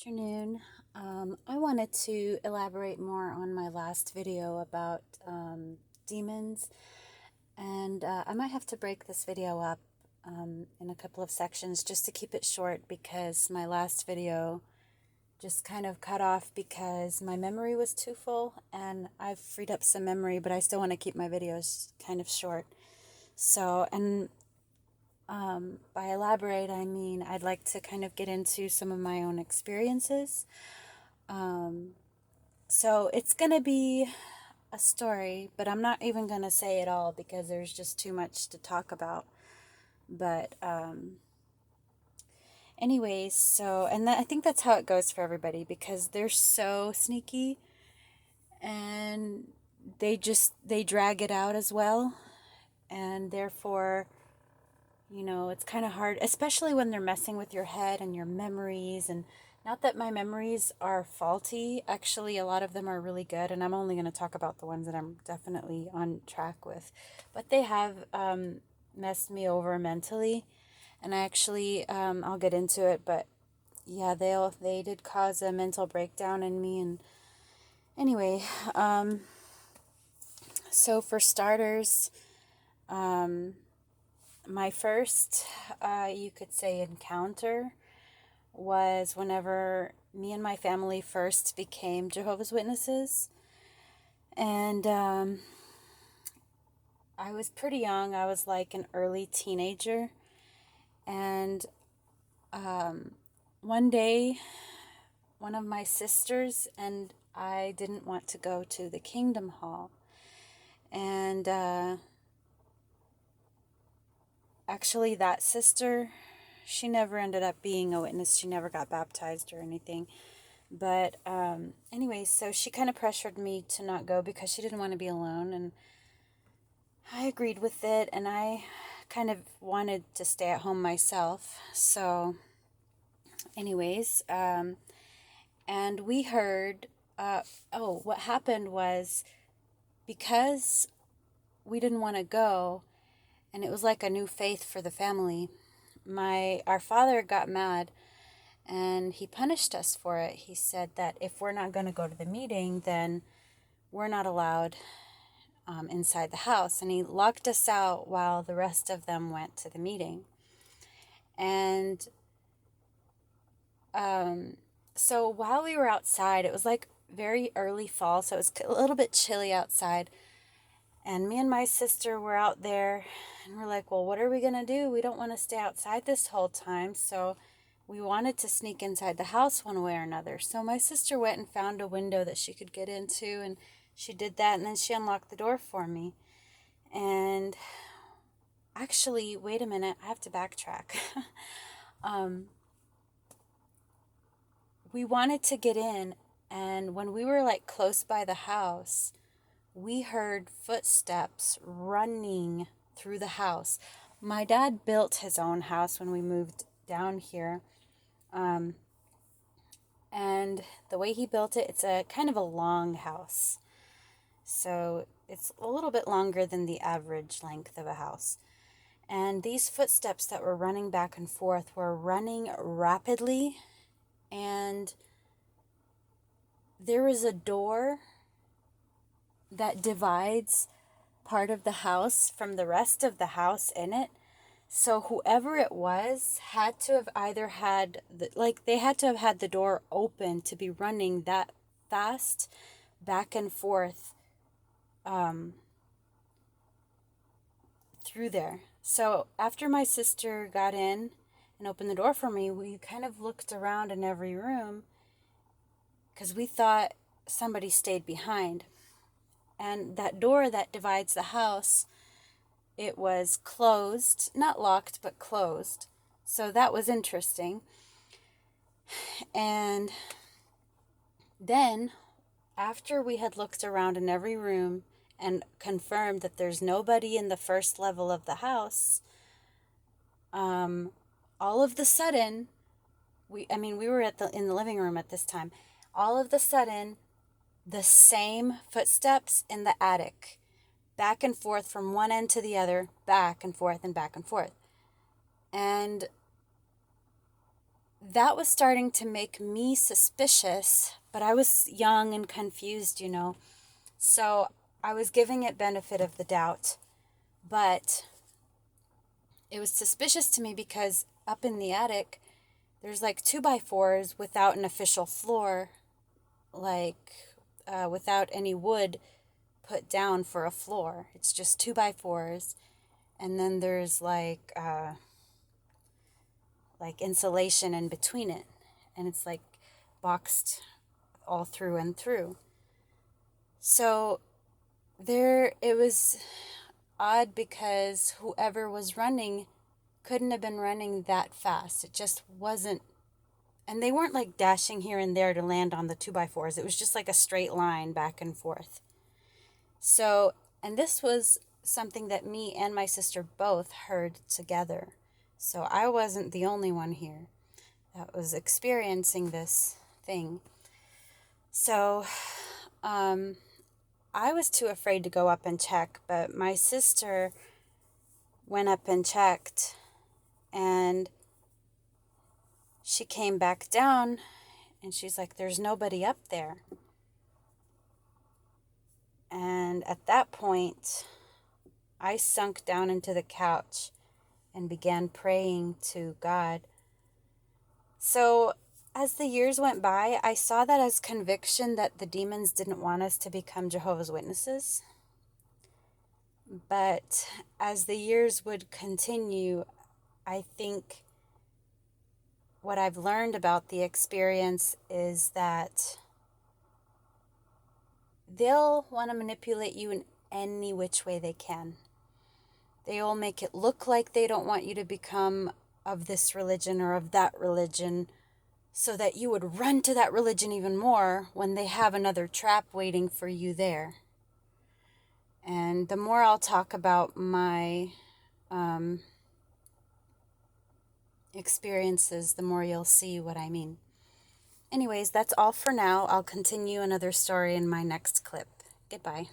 Afternoon. I wanted to elaborate more on my last video about demons, and I might have to break this video up in a couple of sections just to keep it short because my last video just kind of cut off because my memory was too full, and I've freed up some memory, but I still want to keep my videos kind of short. So, and by elaborate, I mean I'd like to kind of get into some of my own experiences. So it's going to be a story, but I'm not even going to say it all because there's just too much to talk about. But, anyways, and I think that's how it goes for everybody because they're so sneaky and they drag it out as well. And therefore, it's kind of hard, especially when they're messing with your head and your memories. And not that my memories are faulty, actually, a lot of them are really good. And I'm only going to talk about the ones that I'm definitely on track with. But they have messed me over mentally. And I actually, I'll get into it. But yeah, they did cause a mental breakdown in me. And anyway, so for starters, my first, you could say, encounter was whenever me and my family first became Jehovah's Witnesses. And I was pretty young. I was like an early teenager. And one day, one of my sisters and I didn't want to go to the Kingdom Hall. And actually, that sister, she never ended up being a witness. She never got baptized or anything. But anyway, so she kind of pressured me to not go because she didn't want to be alone. And I agreed with it. And I kind of wanted to stay at home myself. So anyways, and we heard, what happened was because we didn't want to go, and it was like a new faith for the family, our father got mad and he punished us for it. He said that if we're not going to go to the meeting, then we're not allowed inside the house. And he locked us out while the rest of them went to the meeting. And so while we were outside, it was like very early fall, so it was a little bit chilly outside. And me and my sister were out there, and we're like, well, what are we going to do? We don't want to stay outside this whole time. So we wanted to sneak inside the house one way or another. So my sister went and found a window that she could get into, and she did that, and then she unlocked the door for me. And actually, wait a minute, I have to backtrack. We wanted to get in, and when we were like close by the house, we heard footsteps running through the house. My dad built his own house when we moved down here. And the way he built it, it's a kind of a long house. So it's a little bit longer than the average length of a house. And these footsteps that were running back and forth were running rapidly. And there is a door that divides part of the house from the rest of the house in it. So whoever it was had to have either had, they had to have had the door open to be running that fast back and forth through there. So after my sister got in and opened the door for me, we kind of looked around in every room because we thought somebody stayed behind. And that door that divides the house, it was closed, not locked, but closed. So that was interesting. And then, after we had looked around in every room and confirmed that there's nobody in the first level of the house, all of the sudden, we were in the living room at this time. All of the sudden, the same footsteps in the attic, back and forth from one end to the other, back and forth and back and forth. And that was starting to make me suspicious, but I was young and confused, So I was giving it benefit of the doubt, but it was suspicious to me because up in the attic, there's like 2x4s without an official floor, like without any wood put down for a floor. It's just 2x4s, and then there's like insulation in between it, and it's like boxed all through and through. So it was odd because whoever was running couldn't have been running that fast. It just wasn't. And they weren't like dashing here and there to land on the 2x4s. It was just like a straight line back and forth. So, and this was something that me and my sister both heard together. So I wasn't the only one here that was experiencing this thing. So, I was too afraid to go up and check, but my sister went up and checked, and she came back down, and she's like, there's nobody up there. And at that point, I sunk down into the couch and began praying to God. So as the years went by, I saw that as conviction that the demons didn't want us to become Jehovah's Witnesses. But as the years would continue, I think what I've learned about the experience is that they'll want to manipulate you in any which way they can. They'll make it look like they don't want you to become of this religion or of that religion, so that you would run to that religion even more when they have another trap waiting for you there. And the more I'll talk about my experiences, the more you'll see what I mean. Anyways, that's all for now. I'll continue another story in my next clip. Goodbye.